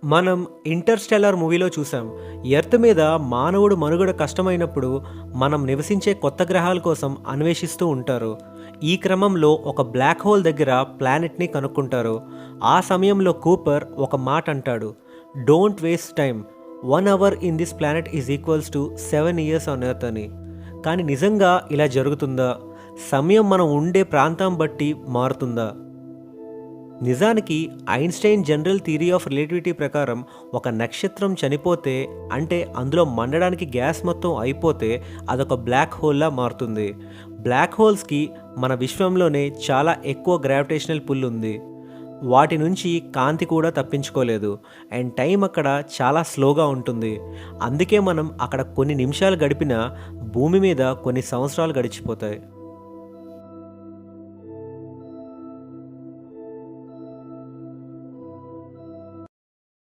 మనం 'ఇంటర్‌స్టెల్లార్' మూవీలో చూసాం. ఎర్త్ మీద మానవుడు మనుగడ కష్టమైనప్పుడు మనం నివసించే కొత్త గ్రహాల కోసం అన్వేషిస్తూ ఉంటారు. ఈ క్రమంలో ఒక బ్లాక్ హోల్ దగ్గర ప్లానెట్‌ని కనుక్కుంటారు. ఆ సమయంలో కూపర్ ఒక మాట అంటాడు. Don't waste time. 1 hour in this planet is equals to 7 years on earth అని. కానీ నిజంగా ఇలా జరుగుతుందా? సమయం మనం ఉండే ప్రాంతం బట్టి మారుతుందా? నిజానికి Einstein general theory of relativity ప్రకారం ఒక నక్షత్రం చనిపోతే, అంటే అందులో మండడానికి గ్యాస్ మొత్తం అయిపోతే అదొక బ్లాక్ హోల్‌లా మారుతుంది. బ్లాక్ హోల్స్‌కి మన విశ్వంలోనే చాలా ఎక్కువ గ్రావిటేషనల్ పుల్ ఉంది. వాటి నుంచి కాంతి కూడా తప్పించుకోలేదు. అండ్ టైం అక్కడ చాలా స్లోగా ఉంటుంది. అందుకే మనం అక్కడ కొన్ని నిమిషాలు గడిపినా భూమి మీద కొన్ని సంవత్సరాలు గడిచిపోతాయి.